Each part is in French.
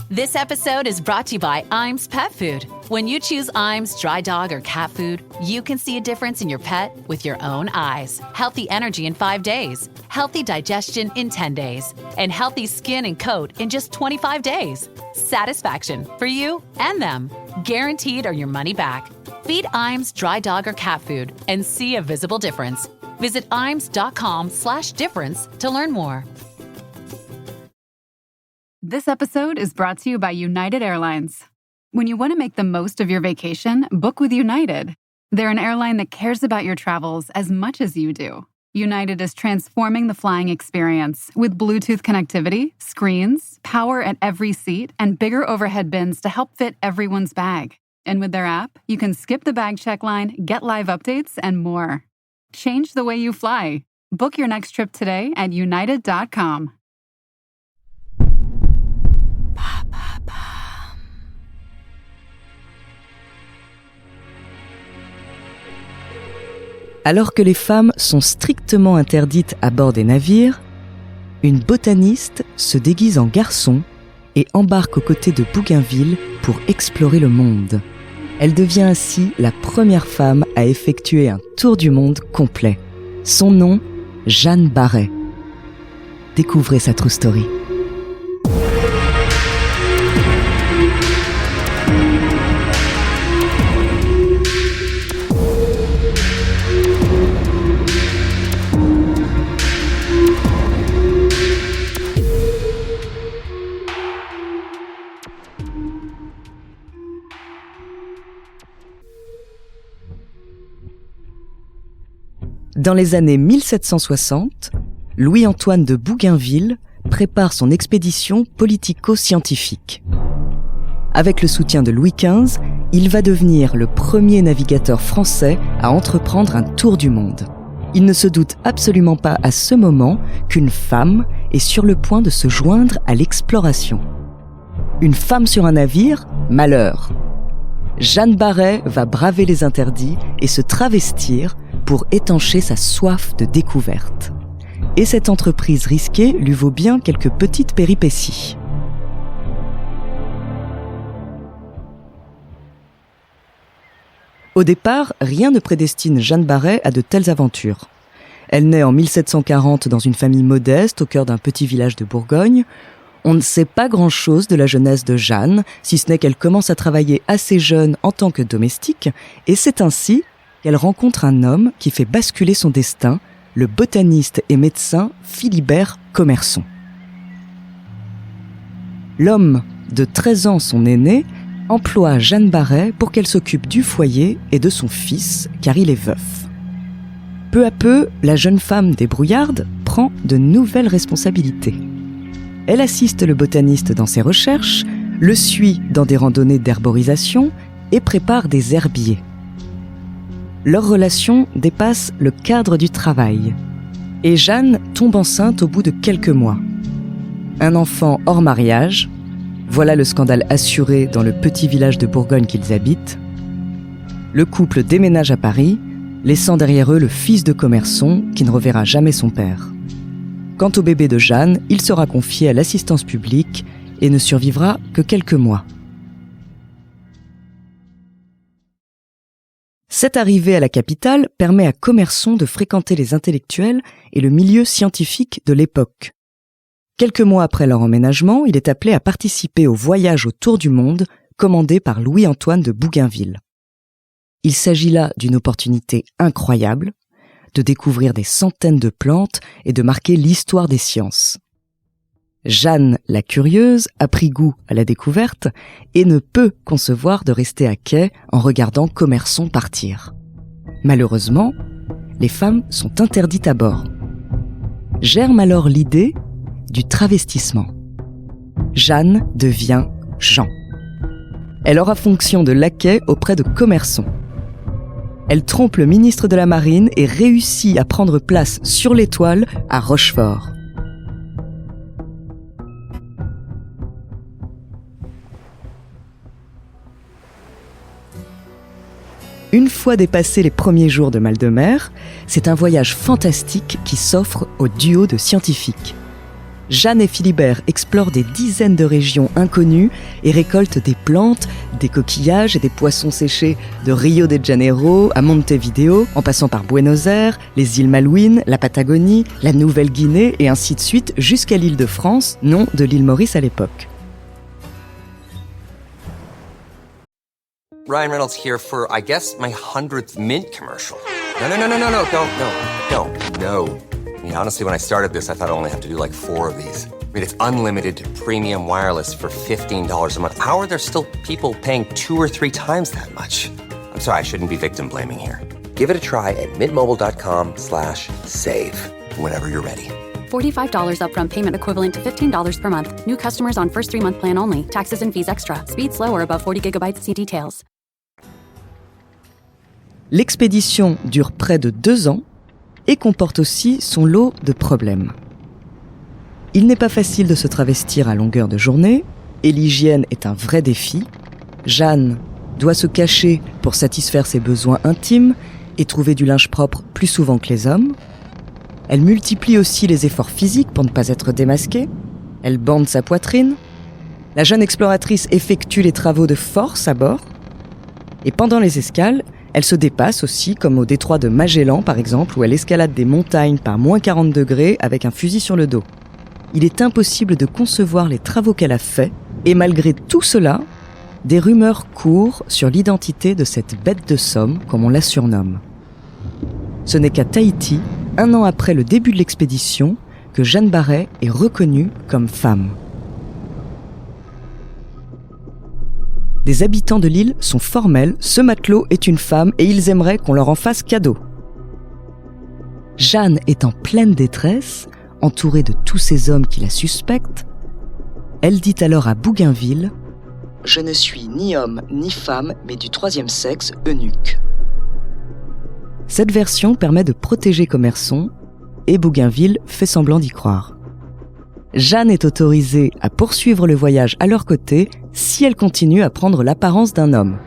This episode is brought to you by Iams Pet Food. When you choose Iams dry dog or cat food, you can see a difference in your pet with your own eyes. Healthy energy in 5 days, healthy digestion in 10 days, and healthy skin and coat in just 25 days. Satisfaction for you and them. Guaranteed or your money back. Feed Iams dry dog or cat food and see a visible difference. Visit iams.com/difference to learn more. This episode is brought to you by United Airlines. When you want to make the most of your vacation, book with United. They're an airline that cares about your travels as much as you do. United is transforming the flying experience with Bluetooth connectivity, screens, power at every seat, and bigger overhead bins to help fit everyone's bag. And with their app, you can skip the bag check line, get live updates, and more. Change the way you fly. Book your next trip today at united.com. Alors que les femmes sont strictement interdites à bord des navires, une botaniste se déguise en garçon et embarque aux côtés de Bougainville pour explorer le monde. Elle devient ainsi la première femme à effectuer un tour du monde complet. Son nom, Jeanne Barret. Découvrez sa true story. Dans les années 1760, Louis-Antoine de Bougainville prépare son expédition politico-scientifique. Avec le soutien de Louis XV, il va devenir le premier navigateur français à entreprendre un tour du monde. Il ne se doute absolument pas à ce moment qu'une femme est sur le point de se joindre à l'exploration. Une femme sur un navire, malheur. Jeanne Barret va braver les interdits et se travestir pour étancher sa soif de découverte. Et cette entreprise risquée lui vaut bien quelques petites péripéties. Au départ, rien ne prédestine Jeanne Barret à de telles aventures. Elle naît en 1740 dans une famille modeste au cœur d'un petit village de Bourgogne. On ne sait pas grand-chose de la jeunesse de Jeanne, si ce n'est qu'elle commence à travailler assez jeune en tant que domestique, et c'est ainsi qu'elle rencontre un homme qui fait basculer son destin, le botaniste et médecin Philibert Commerson. L'homme, de 13 ans son aîné, emploie Jeanne Barret pour qu'elle s'occupe du foyer et de son fils, car il est veuf. Peu à peu, la jeune femme débrouillarde prend de nouvelles responsabilités. Elle assiste le botaniste dans ses recherches, le suit dans des randonnées d'herborisation et prépare des herbiers. Leur relation dépasse le cadre du travail. Et Jeanne tombe enceinte au bout de quelques mois. Un enfant hors mariage, voilà le scandale assuré dans le petit village de Bourgogne qu'ils habitent. Le couple déménage à Paris, laissant derrière eux le fils de Commerson qui ne reverra jamais son père. Quant au bébé de Jeanne, il sera confié à l'assistance publique et ne survivra que quelques mois. Cette arrivée à la capitale permet à Commerson de fréquenter les intellectuels et le milieu scientifique de l'époque. Quelques mois après leur emménagement, il est appelé à participer au voyage autour du monde commandé par Louis-Antoine de Bougainville. Il s'agit là d'une opportunité incroyable de découvrir des centaines de plantes et de marquer l'histoire des sciences. Jeanne, la curieuse, a pris goût à la découverte et ne peut concevoir de rester à quai en regardant Commerson partir. Malheureusement, les femmes sont interdites à bord. Germe alors l'idée du travestissement. Jeanne devient Jean. Elle aura fonction de laquais auprès de Commerson. Elle trompe le ministre de la Marine et réussit à prendre place sur l'Étoile à Rochefort. Une fois dépassés les premiers jours de mal de mer, c'est un voyage fantastique qui s'offre au duo de scientifiques. Jeanne et Philibert explorent des dizaines de régions inconnues et récoltent des plantes, des coquillages et des poissons séchés de Rio de Janeiro à Montevideo, en passant par Buenos Aires, les îles Malouines, la Patagonie, la Nouvelle-Guinée et ainsi de suite jusqu'à l'île de France, nom de l'île Maurice à l'époque. Ryan Reynolds here for, I guess, my 100th Mint commercial. No, don't. I mean, honestly, when I started this, I thought I only have to do like 4 of these. I mean, it's unlimited premium wireless for $15 a month. How are there still people paying 2 or 3 times that much? I'm sorry, I shouldn't be victim blaming here. Give it a try at mintmobile.com/save whenever you're ready. $45 upfront payment equivalent to $15 per month. New customers on first 3-month plan only. Taxes and fees extra. Speed slower above 40 gigabytes. See details. L'expédition dure près de 2 ans et comporte aussi son lot de problèmes. Il n'est pas facile de se travestir à longueur de journée et l'hygiène est un vrai défi. Jeanne doit se cacher pour satisfaire ses besoins intimes et trouver du linge propre plus souvent que les hommes. Elle multiplie aussi les efforts physiques pour ne pas être démasquée. Elle bande sa poitrine. La jeune exploratrice effectue les travaux de force à bord. Et pendant les escales, elle se dépasse aussi, comme au détroit de Magellan par exemple, où elle escalade des montagnes par moins 40 degrés avec un fusil sur le dos. Il est impossible de concevoir les travaux qu'elle a faits, et malgré tout cela, des rumeurs courent sur l'identité de cette bête de somme, comme on la surnomme. Ce n'est qu'à Tahiti, 1 an après le début de l'expédition, que Jeanne Barret est reconnue comme femme. Des habitants de l'île sont formels, ce matelot est une femme et ils aimeraient qu'on leur en fasse cadeau. Jeanne est en pleine détresse, entourée de tous ces hommes qui la suspectent. Elle dit alors à Bougainville « Je ne suis ni homme ni femme, mais du 3e sexe, eunuque ». Cette version permet de protéger Commerson et Bougainville fait semblant d'y croire. Jeanne est autorisée à poursuivre le voyage à leur côté si elle continue à prendre l'apparence d'un homme.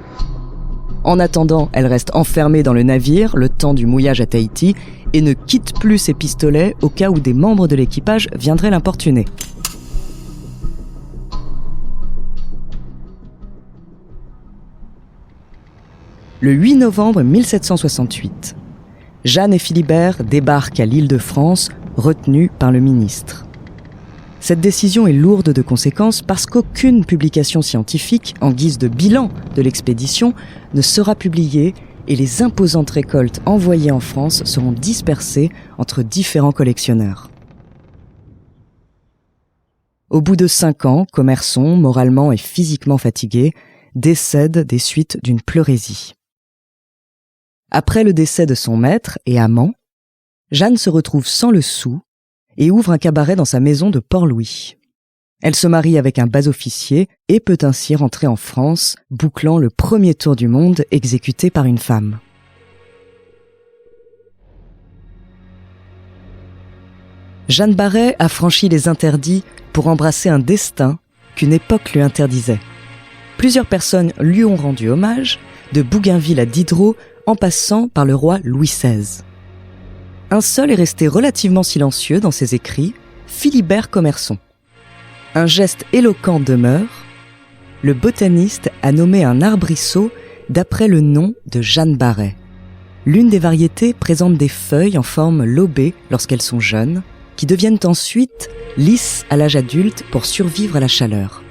En attendant, elle reste enfermée dans le navire le temps du mouillage à Tahiti et ne quitte plus ses pistolets au cas où des membres de l'équipage viendraient l'importuner. Le 8 novembre 1768, Jeanne et Philibert débarquent à l'île de France, retenus par le ministre. Cette décision est lourde de conséquences parce qu'aucune publication scientifique, en guise de bilan de l'expédition, ne sera publiée et les imposantes récoltes envoyées en France seront dispersées entre différents collectionneurs. Au bout de 5 ans, Commerson, moralement et physiquement fatigué, décède des suites d'une pleurésie. Après le décès de son maître et amant, Jeanne se retrouve sans le sou et ouvre un cabaret dans sa maison de Port-Louis. Elle se marie avec un bas-officier et peut ainsi rentrer en France, bouclant le premier tour du monde exécuté par une femme. Jeanne Barret a franchi les interdits pour embrasser un destin qu'une époque lui interdisait. Plusieurs personnes lui ont rendu hommage, de Bougainville à Diderot, en passant par le roi Louis XVI. Un seul est resté relativement silencieux dans ses écrits, Philibert Commerson. Un geste éloquent demeure. Le botaniste a nommé un arbrisseau d'après le nom de Jeanne Barret. L'une des variétés présente des feuilles en forme lobée lorsqu'elles sont jeunes, qui deviennent ensuite lisses à l'âge adulte pour survivre à la chaleur.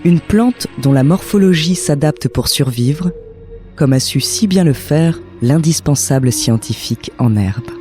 Une plante dont la morphologie s'adapte pour survivre, comme a su si bien le faire l'indispensable scientifique en herbe.